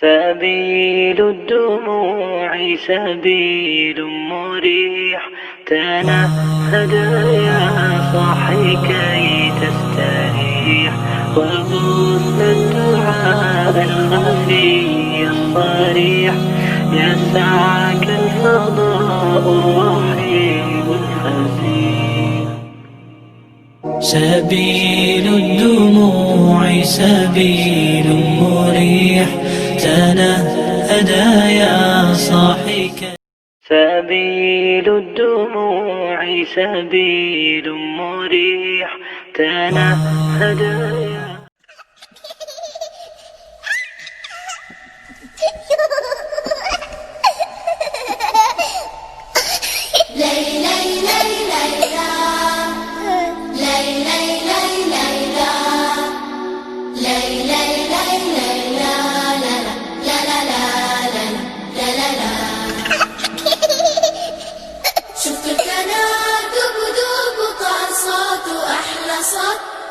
سبيل الدموع سبيل مريح تنهد يا صاحي كي تستريح وغصن الدعاء الخفي الصريح يسعك الفضاء الرحيم الفسيح سبيل الدموع سبيل مريح تنهد يا صاحي سبيل الدموع سبيل مريح تنهد يا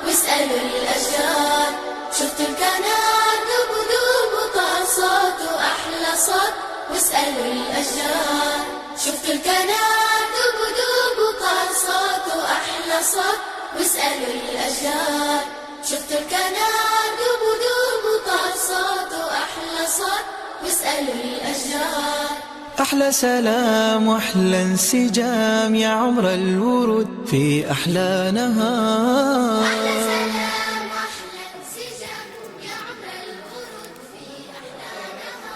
واسألوا الأشجار شفت الكنار دب طال صوته أحلى صوت واسألوا الأشجار شفت الكنار دب طال صوته أحلى صوت واسألوا الأشجار شفت الكنار دب طال صوته أحلى صوت واسألوا الأشجار أحلى سلام وأحلى انسجام يا عمر الورود في أحلى نهار أحلى سلام وأحلى انسجام يا عمر الورود في أحلى نهار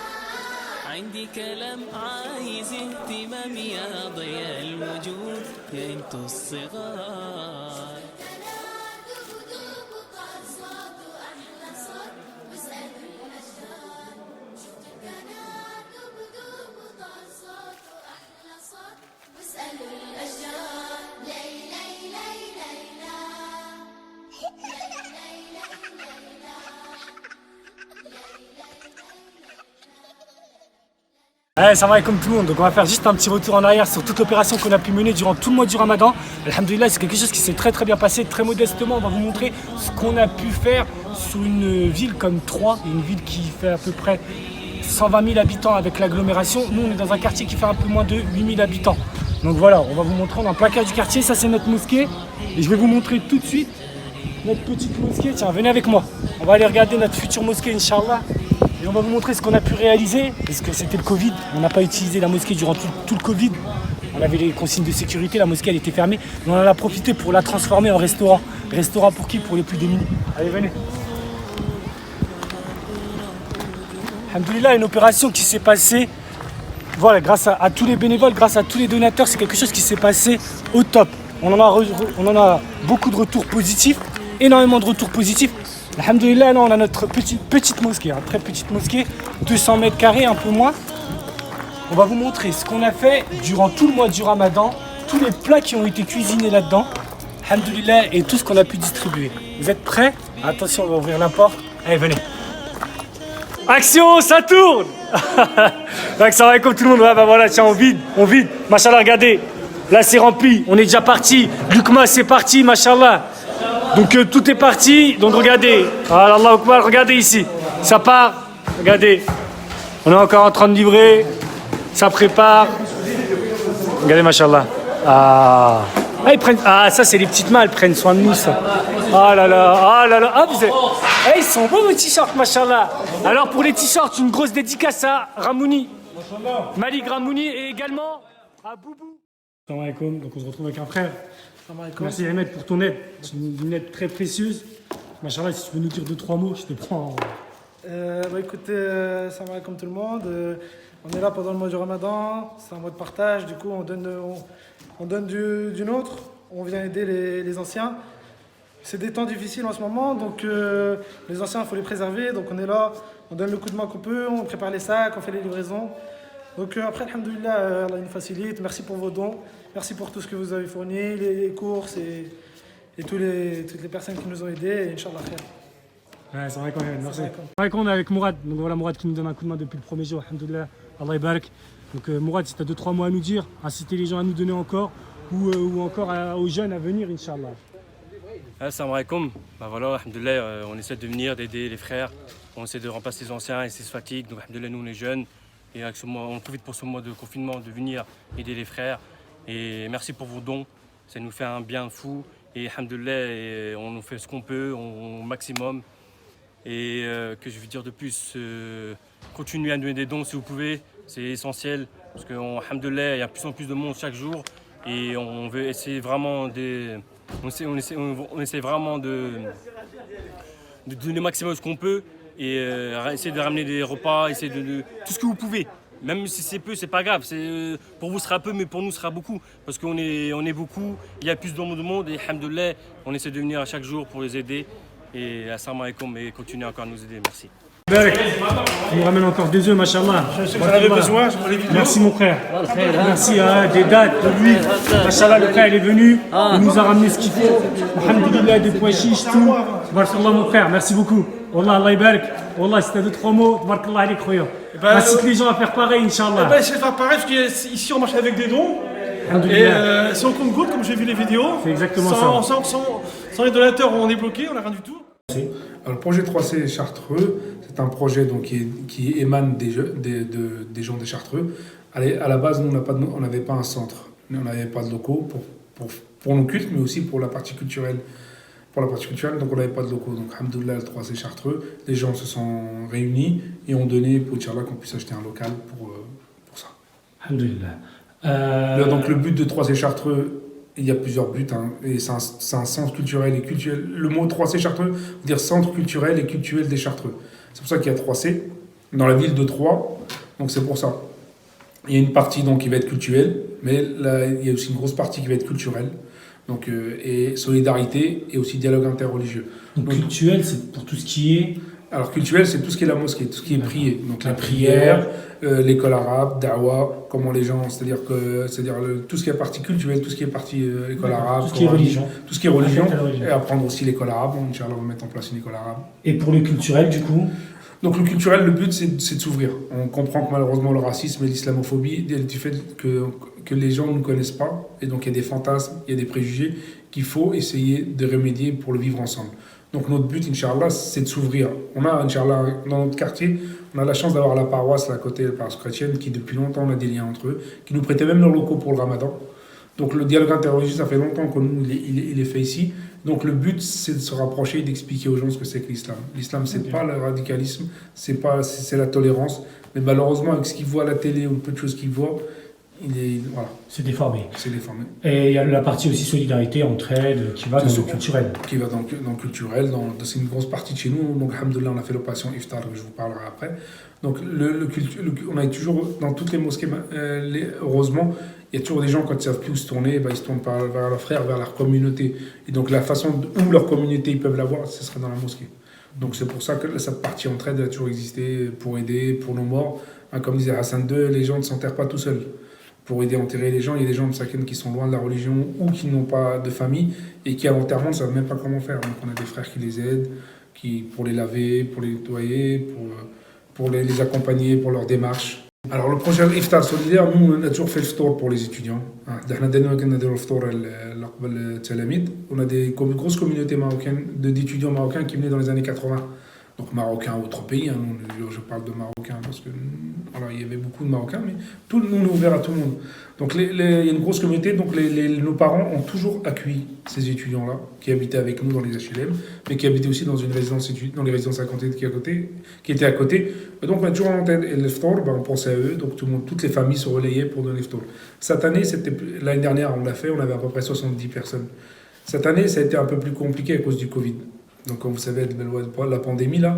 عندي كلام عايز اهتمام يا ضياء الوجود يا انتو الصغار Allez, salam alaikum tout le monde. Donc on va faire juste un petit retour en arrière sur toute l'opération qu'on a pu mener durant tout le mois du Ramadan. Alhamdoulilah, c'est quelque chose qui s'est très bien passé, très modestement. On va vous montrer ce qu'on a pu faire sur une ville comme Troyes, une ville qui fait à peu près 120 000 habitants avec l'agglomération. Nous, on est dans un quartier qui fait un peu moins de 8 000 habitants. Donc voilà, on va vous montrer, on est en plein cœur du quartier. Ça, c'est notre mosquée. Et je vais vous montrer tout de suite notre petite mosquée. Tiens, venez avec moi. On va aller regarder notre future mosquée, Inch'Allah. Et on va vous montrer ce qu'on a pu réaliser, parce que c'était le Covid. On n'a pas utilisé la mosquée durant tout le Covid. On avait les consignes de sécurité, la mosquée elle était fermée. Mais on en a profité pour la transformer en restaurant. Restaurant pour qui? Pour les plus démunis. Allez, venez. Alhamdoulilah, une opération qui s'est passée, voilà, grâce à tous les bénévoles, grâce à tous les donateurs, c'est quelque chose qui s'est passé au top. On en a beaucoup de retours positifs, énormément de retours positifs. Alhamdoulilah, on a notre petite mosquée, très petite mosquée, 200 mètres carrés, un peu moins. On va vous montrer ce qu'on a fait durant tout le mois du Ramadan, tous les plats qui ont été cuisinés là-dedans, alhamdoulilah, et tout ce qu'on a pu distribuer. Vous êtes prêts? Attention, on va ouvrir la porte. Allez, venez. Action, ça tourne. Ça va comme tout le monde. Ouais, bah voilà, tiens, on vide. Machallah, regardez. Là, c'est rempli. On est déjà parti. Lukma, c'est parti, machallah. Donc tout est parti, donc regardez, Allah Akbar, regardez ici, ça part, regardez, on est encore en train de livrer, ça prépare, regardez machallah, ils prennent, ça c'est les petites mains, elles prennent soin de nous ça, ils sont beaux vos t-shirts machallah. Alors pour les t-shirts, une grosse dédicace à Ramouni, Malik Ramouni et également à Boubou. Salam alaikum, donc on se retrouve avec un frère. Merci Ahmed pour ton aide, c'est une aide très précieuse. Machallah, si tu veux nous dire 2-3 mots, je te prends. Écoutez, salam alaikum tout le monde. On est là pendant le mois du Ramadan, c'est un mois de partage, du coup on donne du nôtre, on vient aider les anciens. C'est des temps difficiles en ce moment, donc les anciens il faut les préserver, donc on est là, on donne le coup de main qu'on peut, on prépare les sacs, on fait les livraisons. Donc après, alhamdoulilah, Allah nous facilite, merci pour vos dons. Merci pour tout ce que vous avez fourni, les courses et toutes les personnes qui nous ont aidés. Et Inch'Allah khair. Ouais, c'est vrai quand même, merci. C'est vrai qu'on est avec Mourad. Donc voilà, Mourad qui nous donne un coup de main depuis le premier jour. Alhamdoulilah, Allah barak. Donc Mourad, si tu as 2-3 mots à nous dire, inciter les gens à nous donner encore ou encore aux jeunes à venir, Inch'Allah. Assalamu alaikum. Bah voilà, alhamdoulilah, on essaie de venir, d'aider les frères. On essaie de remplacer les anciens et se fatiguent. Donc alhamdoulilah, nous on est jeunes. Et avec ce mois, on profite pour ce mois de confinement de venir aider les frères. Et merci pour vos dons. Ça nous fait un bien fou. Et alhamdoulilah, on fait ce qu'on peut, au maximum. Et que je veux dire de plus, continuez à nous donner des dons si vous pouvez. C'est essentiel. Parce qu'alhamdoulilah, il y a de plus en plus de monde chaque jour. Et on veut essayer vraiment on essaie vraiment de donner le maximum ce qu'on peut et essayer de ramener des repas, essayer de tout ce que vous pouvez. Même si c'est peu, c'est pas grave. Pour vous, ce sera peu, mais pour nous, ce sera beaucoup. Parce qu'on est beaucoup, il y a plus de monde et alhamdoulilah, on essaie de venir à chaque jour pour les aider. Et assalamu alaikum, et continuez encore à nous aider. Merci. On nous ramène encore des œufs, machallah. Je sais que vous en avez besoin, je les vidéos. Merci mon frère. Merci des dates, de l'huile. Machallah, le frère il est venu, il nous a ramené ce qu'il faut. Alhamdulillah, des pois chiches, tout. Barakallah mon frère, merci beaucoup. Wallah, Allah yabarak. Wallah, si t'as 2-3 mots, barakallah alik khoya. Incite les gens à faire pareil, Inch'Allah. Essayez de faire pareil, parce qu'ici on marche avec des dons. Et si on compte goutte, comme j'ai vu les vidéos, c'est exactement ça. Sans les donateurs, on est bloqué, on n'a rien du tout. Alors, le projet 3C Chartreux, c'est un projet donc, qui émane des gens des Chartreux. À la base, nous, on n'avait pas un centre, on n'avait pas de locaux pour nos cultes, mais aussi pour la partie culturelle. Donc, on n'avait pas de locaux. Donc, alhamdoulilah, le 3C Chartreux, les gens se sont réunis et ont donné pour Inch'Allah qu'on puisse acheter un local pour ça. Alhamdoulilah. Donc, le but de 3C Chartreux, il y a plusieurs buts, et c'est un centre culturel et culturel. Le mot 3C Chartreux veut dire centre culturel et culturel des Chartreux. C'est pour ça qu'il y a 3C dans la ville de Troyes, donc c'est pour ça. Il y a une partie donc, qui va être culturelle, mais là, il y a aussi une grosse partie qui va être culturelle, donc, et solidarité et aussi dialogue interreligieux. Donc culturel, c'est pour tout ce qui est... Alors culturel, c'est tout ce qui est la mosquée, tout ce qui est prié. Donc la prière, l'école arabe, dawa, comment les gens, c'est-à-dire tout ce qui est partie culturelle, tout ce qui est partie école arabe, tout ce qui est religion. Tout ce qui est religion, et apprendre aussi l'école arabe. Inch'Allah, on va mettre en place une école arabe. Et pour le culturel, du coup? Donc le culturel, le but, c'est de s'ouvrir. On comprend que malheureusement le racisme et l'islamophobie, du fait que les gens ne connaissent pas, et donc il y a des fantasmes, il y a des préjugés qu'il faut essayer de remédier pour le vivre ensemble. Donc notre but, Inch'Allah, c'est de s'ouvrir. On a, Inch'Allah, dans notre quartier, on a la chance d'avoir la paroisse là, à côté, la paroisse chrétienne, qui depuis longtemps, on a des liens entre eux, qui nous prêtait même leurs locaux pour le ramadan. Donc le dialogue interreligieux, ça fait longtemps qu'il est fait ici. Donc le but, c'est de se rapprocher et d'expliquer aux gens ce que c'est que l'islam. L'islam, c'est pas le radicalisme, c'est la tolérance. Mais malheureusement, avec ce qu'ils voient à la télé ou le peu de choses qu'ils voient, voilà. C'est déformé. C'est déformé. Et il y a la partie aussi solidarité, entraide, qui va dans le culturel. Qui va dans le culturel, c'est une grosse partie de chez nous. Donc, alhamdoulilah, on a fait l'opération Iftar, que je vous parlerai après. Donc, on a toujours, dans toutes les mosquées, heureusement, il y a toujours des gens, quand ils ne savent plus où se tourner, ils se tournent vers leurs frères, vers leur communauté. Et donc, la façon où leur communauté ils peuvent l'avoir, ce serait dans la mosquée. Donc, c'est pour ça que cette partie entraide a toujours existé, pour aider, pour nos morts. Comme disait Hassan II, les gens ne s'enterrent pas tout seuls. Pour aider à enterrer les gens, il y a des gens de Saken qui sont loin de la religion ou qui n'ont pas de famille et qui à l'enterrement ne savent même pas comment faire. Donc on a des frères qui les aident, pour les laver, pour les nettoyer, pour les accompagner, pour leur démarche. Alors le projet Iftar solidaire, nous on a toujours fait le ftour pour les étudiants. On a des grosses communautés marocaines, d'étudiants marocains qui venaient dans les années 80. Donc marocains, autres pays, je parle de marocains parce que voilà, il y avait beaucoup de marocains, mais tout le monde est ouvert à tout le monde. Donc il y a une grosse communauté, donc nos parents ont toujours accueilli ces étudiants-là, qui habitaient avec nous dans les HLM, mais qui habitaient aussi dans les résidences à côté, qui étaient à côté. Et donc on a toujours en tête le ftour, on pensait à eux, donc toutes les familles se relayaient pour donner le ftour. Cette année, l'année dernière on l'a fait, on avait à peu près 70 personnes. Cette année, ça a été un peu plus compliqué à cause du Covid. Donc, comme vous savez, la pandémie, là,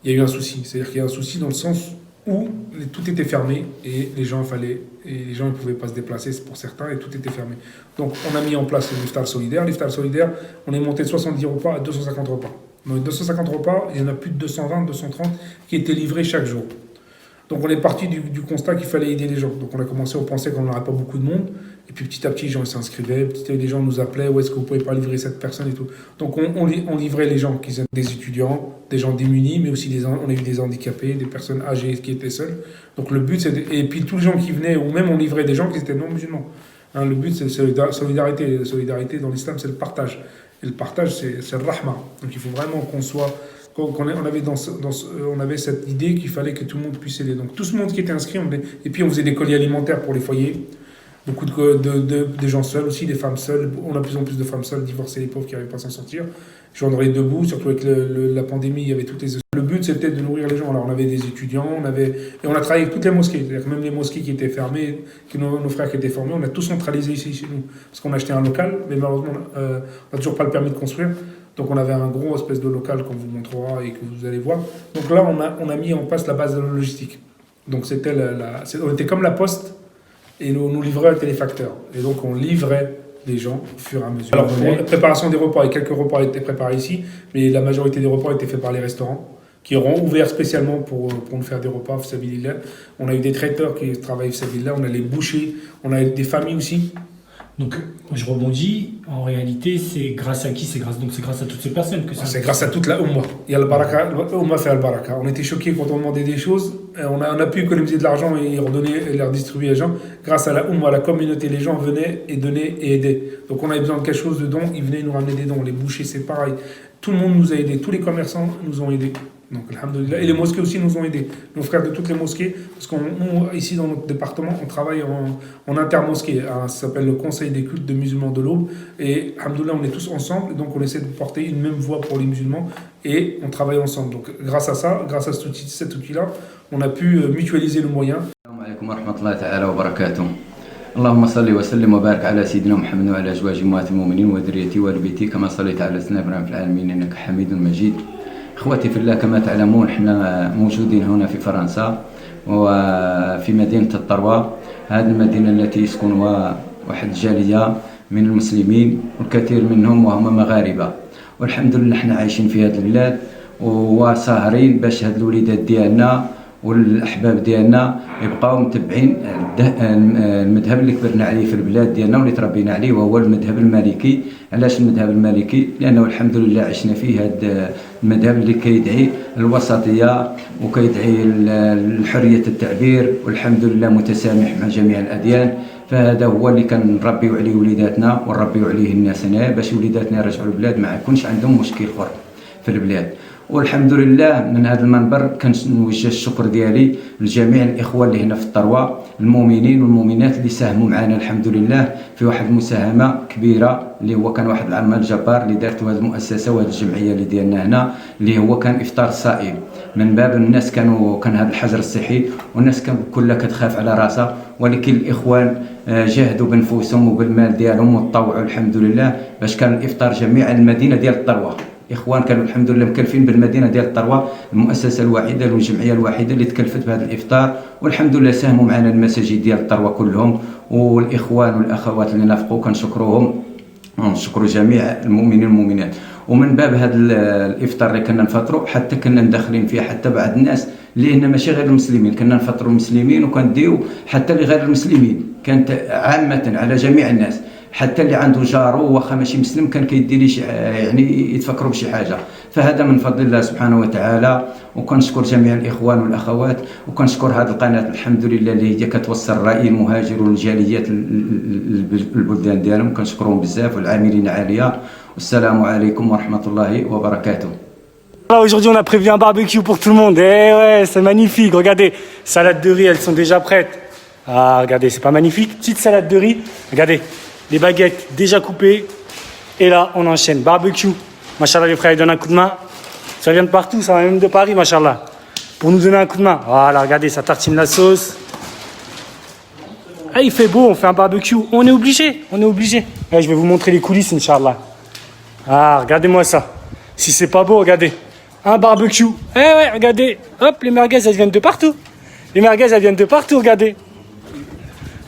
il y a eu un souci. C'est-à-dire qu'il y a un souci dans le sens où tout était fermé et les gens ne pouvaient pas se déplacer pour certains et tout était fermé. Donc, on a mis en place l'Iftar solidaire. L'Iftar solidaire, on est monté de 70 repas à 250 repas. Dans les 250 repas, il y en a plus de 220, 230 qui étaient livrés chaque jour. Donc, on est parti du constat qu'il fallait aider les gens. Donc, on a commencé à penser qu'on n'aurait pas beaucoup de monde. Et puis petit à petit, les gens s'inscrivaient, les gens nous appelaient, où est-ce que vous pouvez pas livrer cette personne et tout. Donc on livrait les gens qui étaient des étudiants, des gens démunis, mais aussi on a eu des handicapés, des personnes âgées qui étaient seules. Donc le but, et puis tous les gens qui venaient, ou même on livrait des gens qui étaient non musulmans. Le but, c'est la solidarité. La solidarité dans l'islam, c'est le partage. Et le partage, c'est le rahma. Donc il faut vraiment qu'on soit... On avait cette idée qu'il fallait que tout le monde puisse aider. Donc tout ce monde qui était inscrit, et puis on faisait des colis alimentaires pour les foyers. Beaucoup de gens seuls aussi, des femmes seules. On a de plus en plus de femmes seules, divorcées, les pauvres qui n'arrivent pas à s'en sortir. J'en aurais debout, surtout avec la pandémie, il y avait toutes les... Le but, c'était de nourrir les gens. Alors on avait des étudiants, et on a travaillé avec toutes les mosquées. C'est-à-dire que même les mosquées qui étaient fermées, nos frères qui étaient formés, on a tout centralisé ici chez nous. Parce qu'on a acheté un local, mais malheureusement, on n'a toujours pas le permis de construire. Donc on avait un gros espèce de local qu'on vous montrera et que vous allez voir. Donc là, on a mis en place la base de la logistique. Donc on était comme la poste, et nous livraient étaient les facteurs. Et donc on livrait les gens au fur et à mesure. Alors, la préparation des repas, et quelques repas étaient préparés ici, mais la majorité des repas étaient faits par les restaurants, qui auront ouvert spécialement pour nous faire des repas, Fsabilillah. On a eu des traiteurs qui travaillent Fsabilillah, on a les bouchers, on a des familles aussi. Donc, je rebondis, en réalité, c'est grâce à qui? C'est grâce à toutes ces personnes que ça... C'est grâce à toute la Ummah. Il y a le baraka, l'Ummah fait le baraka. On était choqués quand on demandait des choses, on a pu économiser de l'argent et redonner et leur distribuer aux gens. Grâce à la Ummah, à la communauté, les gens venaient et donnaient et aidaient. Donc on avait besoin de quelque chose de dons, ils venaient nous ramener des dons. Les bouchers, c'est pareil. Tout le monde nous a aidés, tous les commerçants nous ont aidés. Donc, alhamdoulilah. Et les mosquées aussi nous ont aidés. Nos frères de toutes les mosquées, parce ici dans notre département, on travaille en intermosquée. Ça s'appelle le Conseil des cultes de musulmans de l'Aube. Et alhamdoulilah, on est tous ensemble. Donc, on essaie de porter une même voix pour les musulmans. Et on travaille ensemble. Donc, grâce à ça, grâce à cet outil-là, on a pu mutualiser nos moyens. اللهم صل وسلم وبارك على سيدنا محمد وعلى ازواج امهات المؤمنين وذريته وال بيته كما صليت على سيدنا ابراهيم في العالمين انك حميد مجيد. اخوتي في الله كما تعلمون احنا موجودين هنا في فرنسا وفي مدينه الطروة. هذه المدينه التي يسكن واحد الجاليه من المسلمين والكثير منهم وهم مغاربه. والحمد لله احنا عايشين في هذه البلاد وساهرين باش هاد الوليدات ديالنا والاحباب ديالنا يبقاو متبعين المذهب اللي كبرنا عليه في البلاد ديالنا واللي تربينا عليه وهو المذهب المالكي. علاش المذهب المالكي؟ لانه الحمد لله عشنا فيه هذا المذهب اللي كيدعي الوسطيه وكيدعي لحريه التعبير والحمد لله متسامح مع جميع الاديان. فهذا هو اللي كنربيو عليه وليداتنا ونربيو عليه الناس هنا باش وليداتنا يرجعوا للبلاد ما يكونش عندهم مشكل اخر في البلاد. والحمد لله من هذا المنبر كنوجه الشكر ديالي لجميع الاخوه اللي هنا في الطروة المؤمنين والمؤمنات اللي ساهموا معنا الحمد لله في واحد المساهمه كبيره اللي هو كان واحد العمل جبار اللي دارته هذه المؤسسه وهذه الجمعيه اللي ديالنا هنا اللي هو كان افطار الصائم من باب الناس كان هذا الحجر الصحي والناس كلها كتخاف على راسها ولكن الاخوان جاهدوا بنفوسهم وبالمال ديالهم وتطوعوا الحمد لله باش كان الافطار جميع المدينه ديال الطروة. اخوان كانوا الحمد لله مكلفين بالمدينه ديال الطروة المؤسسه الوحيده والجمعيه الوحيده اللي تكلفت بهذا الافطار والحمد لله ساهموا معنا المساجد ديال الطروة كلهم والاخوان والاخوات اللي نافقوا كنشكروهم ونشكروا جميع المؤمنين والمؤمنات. ومن باب هذا الافطار اللي كنا نفطروا حتى كنا ندخلين فيها حتى بعض الناس اللي هنا ماشي غير المسلمين كنا نفطروا المسلمين وكنديو حتى لغير المسلمين كانت عامه على جميع الناس حتى اللي عنده جارو واخا ماشي مسلم كان كيدير لي يعني يتفكروا بشي حاجه. فهذا من فضل الله سبحانه وتعالى وكنشكر جميع الاخوان والاخوات وكنشكر هذه القناه الحمد لله اللي هي كتوصل الراي المهاجر والجاليات البلدان ديالهم كنشكرهم بزاف والعاملين عليها. والسلام عليكم ورحمه الله وبركاته. Aujourd'hui, on a prévu un barbecue pour tout le monde. Eh ouais, c'est magnifique. Regardez, salade de riz, elles sont déjà prêtes. Ah, regardez, c'est pas magnifique? Petite salade de riz. Regardez, les baguettes déjà coupées. Et là, on enchaîne. Barbecue. Machallah, les frères, ils donnent un coup de main. Ça vient de partout, ça vient même de Paris, machallah. Pour nous donner un coup de main. Voilà, regardez, ça tartine la sauce. Ah, il fait beau, on fait un barbecue. On est obligé, on est obligé. Ouais, je vais vous montrer les coulisses, Inch'Allah. Ah, regardez-moi ça. Si c'est pas beau, regardez. Un barbecue. Eh ouais, regardez. Hop, les merguez, elles viennent de partout. Les merguez, elles viennent de partout, regardez.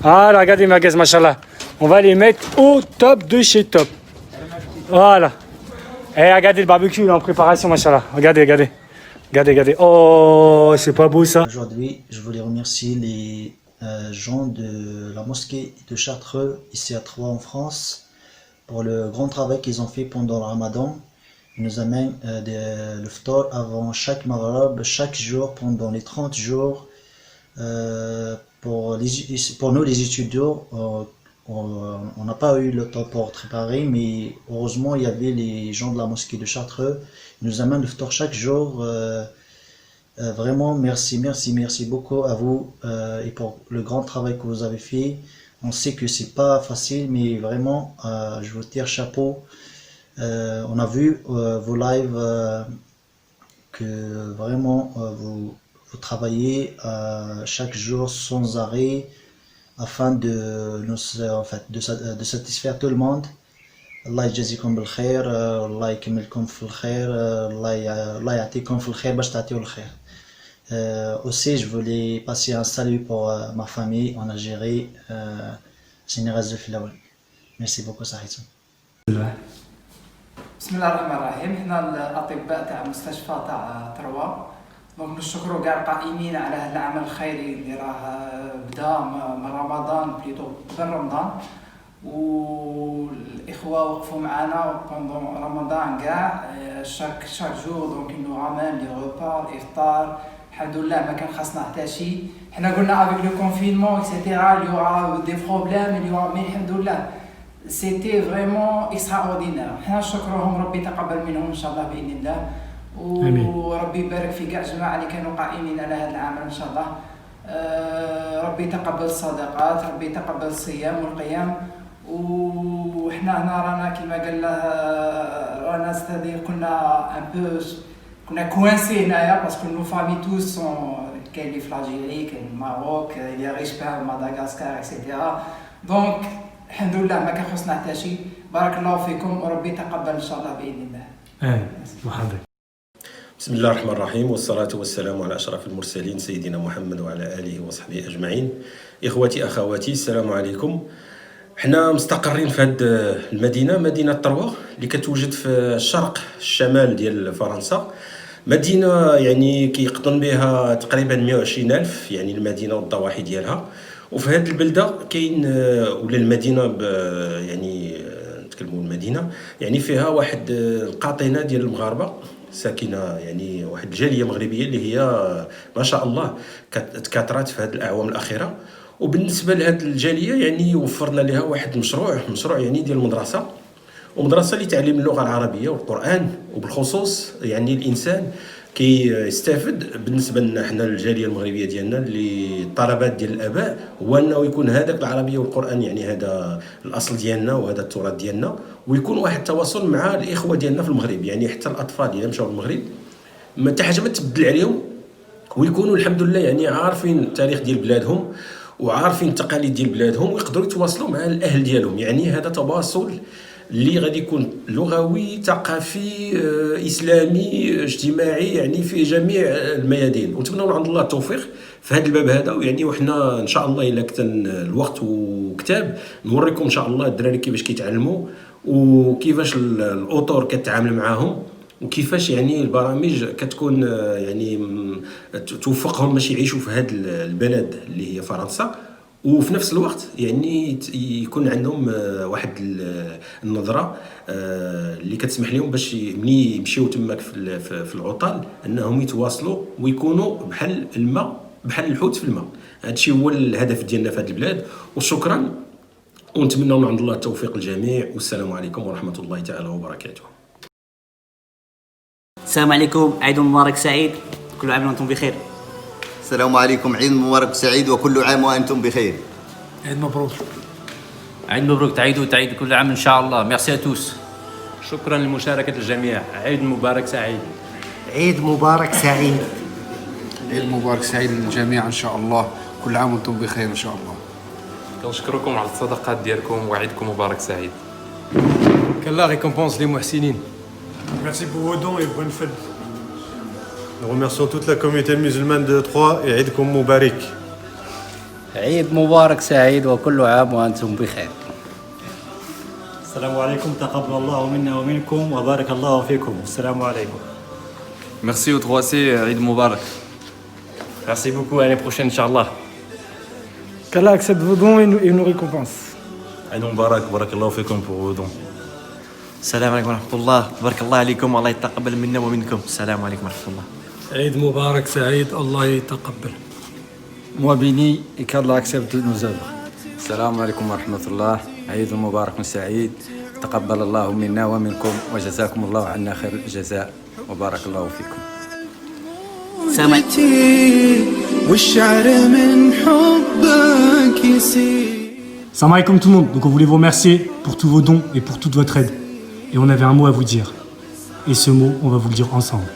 Ah là, regardez les merguez, machallah. On va les mettre au top de chez top. Voilà. Et regardez le barbecue, il est en préparation, machallah. Regardez, regardez. Regardez, regardez. Oh, c'est pas beau ça. Aujourd'hui, je voulais remercier les gens de la mosquée de Chartreux, ici à Troyes en France, pour le grand travail qu'ils ont fait pendant le Ramadan. Ils nous amènent le ftar avant chaque maghrib, chaque jour, pendant les 30 jours. Pour nous, les étudiants, on n'a pas eu le temps pour préparer, mais heureusement, il y avait les gens de la mosquée de Chartreux. Ils nous amènent le ftour chaque jour. Vraiment, merci beaucoup à vous et pour le grand travail que vous avez fait. On sait que c'est pas facile, mais vraiment, je vous tire chapeau. On a vu vos lives que vraiment vous travaillez chaque jour sans arrêt afin de satisfaire tout le monde. Allah يجازيكم بالخير, الله يكملكم في الخير, الله يعطيكم في الخير باش تعطيو الخير. Aussi, je voulais passer un salut pour ma famille en Algérie, Général de Filaouen. Merci beaucoup, Saïd. بسم الله الرحمن الرحيم. حنا الاطباء تاع مستشفى تاع تروا دونك نشكروا كاع القائمين على هذا العمل الخيري اللي راه بدا من رمضان بليتو قبل رمضان، والاخوه وقفوا معنا بوندون رمضان كاع شاك جور دونك نو رامين لي روبار الافطار. الحمد لله ما كان خاصنا حتى شيء. حنا قلنا افيك لو كونفينمون اكسيتيرا اليو دي بروبليم اليو، مي الحمد لله سيتي فريمون اكستراوردينير. حنا نشكرهم، ربي يتقبل منهم ان شاء الله باذن الله، وربي يبارك في كاع الجماعه اللي كانوا قائمين على هذا العمل ان شاء الله. ربي يتقبل الصدقات، ربي يتقبل الصيام والقيام. وحنا هنا رانا كما قال له رانا ستادي كنا ان بو كنا كوانسي هنايا باسكو نو فامي توس سون، كاين اللي في الجزائر، كاين الماروك، اللي ريش بها مدغشقر اكسيتيرا. دونك الحمد لله ما كان خصنا حتى شيء. بارك الله فيكم وربي يتقبل ان شاء الله باذن الله. بسم الله الرحمن الرحيم، والصلاة والسلام على أشرف المرسلين سيدنا محمد وعلى آله وصحبه أجمعين. إخوتي أخواتي السلام عليكم. حنا مستقرين في هذه المدينة، مدينة تروا اللي كتوجد في الشرق الشمال ديال فرنسا. مدينة يعني كيقطن بها تقريبا 120 ألف، يعني المدينة والضواحي ديالها. وفي هذه البلدة كاين ولا المدينة يعني نتكلموا المدينة يعني فيها واحد القاطنة ديال المغاربة ساكنة، يعني واحد الجالية مغربية اللي هي ما شاء الله تكاثرت في هذه الأعوام الأخيرة. وبالنسبة لهذه الجالية يعني وفرنا لها واحد مشروع يعني ديال المدرسة، ومدرسة لتعليم اللغة العربية والقرآن، وبالخصوص يعني الإنسان كيستافد بالنسبة لنا حنا الجالية المغربية ديالنا اللي الطلبات ديال الآباء هو أنه يكون هذاك العربية والقرآن، يعني هذا الأصل ديالنا وهذا التراث ديالنا، ويكون واحد التواصل مع الإخوة ديالنا في المغرب. يعني حتى الأطفال اللي مشاو المغرب ما حتى حاجة ما تبدل عليهم، ويكونوا الحمد لله يعني عارفين التاريخ ديال بلادهم وعارفين التقاليد ديال بلادهم، ويقدروا يتواصلوا مع الأهل ديالهم. يعني هذا تواصل اللي غادي يكون لغوي ثقافي اسلامي اجتماعي، يعني في جميع الميادين. ونتمنوا عند الله التوفيق في هذا الباب هذا. يعني وحنا ان شاء الله الا كان الوقت وكتاب نوريكم ان شاء الله الدراري كيفاش كيتعلموا وكيفاش الاطور كتعامل معاهم، وكيفاش يعني البرامج كتكون يعني توفقهم باش يعيشوا في هذا البلد اللي هي فرنسا، وفي نفس الوقت يعني يكون عندهم واحد النظره اللي كتسمح لهم باش ملي يمشيو تماك في العطل انهم يتواصلوا ويكونوا بحال الماء، بحال الحوت في الماء. هادشي هو الهدف ديالنا في هذه البلاد. وشكرا، ونتمنى من عند الله التوفيق للجميع، والسلام عليكم ورحمه الله تعالى وبركاته. السلام عليكم، عيد مبارك سعيد، كل عام وانتم بخير. السلام عليكم، عيد مبارك سعيد وكل عام وانتم بخير. عيد مبروك. عيد مبروك، تعيد كل عام ان شاء الله. ميرسي ا توس. شكرا لمشاركة الجميع. عيد مبارك سعيد. عيد مبارك سعيد. عيد مبارك سعيد للجميع ان شاء الله، كل عام وانتم بخير ان شاء الله. كنشكركم على الصدقات ديالكم وعيدكم مبارك سعيد. كالله ريكومبونس لي محسنين. Merci pour vos dons et bonne fête. Nous remercions toute la communauté musulmane de Troyes et Eid Moubarak. عيد مبارك سعيد وكل عام وأنتم بخير. السلام عليكم، تقبل الله منا ومنكم وبارك الله فيكم. السلام عليكم. Merci aux 3C, Eid Moubarak. Merci beaucoup, à l'année prochaine, Inch'Allah. Qu'Allah accepte vos dons et nous récompense. Eid Moubarak, barakallahu fikum pour vos dons. السلام عليكم ورحمة الله، بارك الله عليكم والله يتقبل منا ومنكم. السلام عليكم ورحمة الله. عيد مبارك سعيد، الله يتقبل. Moi béni et qu'Allah accepte nos œuvres. السلام عليكم ورحمة الله. عيد مبارك سعيد. تقبل الله منا ومنكم وجزاكم الله عنا خير الجزاء وبارك الله فيكم. والشعر من حبك يسير. Salam alaikum tout le monde. Donc on voulait vous remercier pour tous vos dons et pour toute votre aide. Et on avait un mot à vous dire. Et ce mot, on va vous le dire ensemble.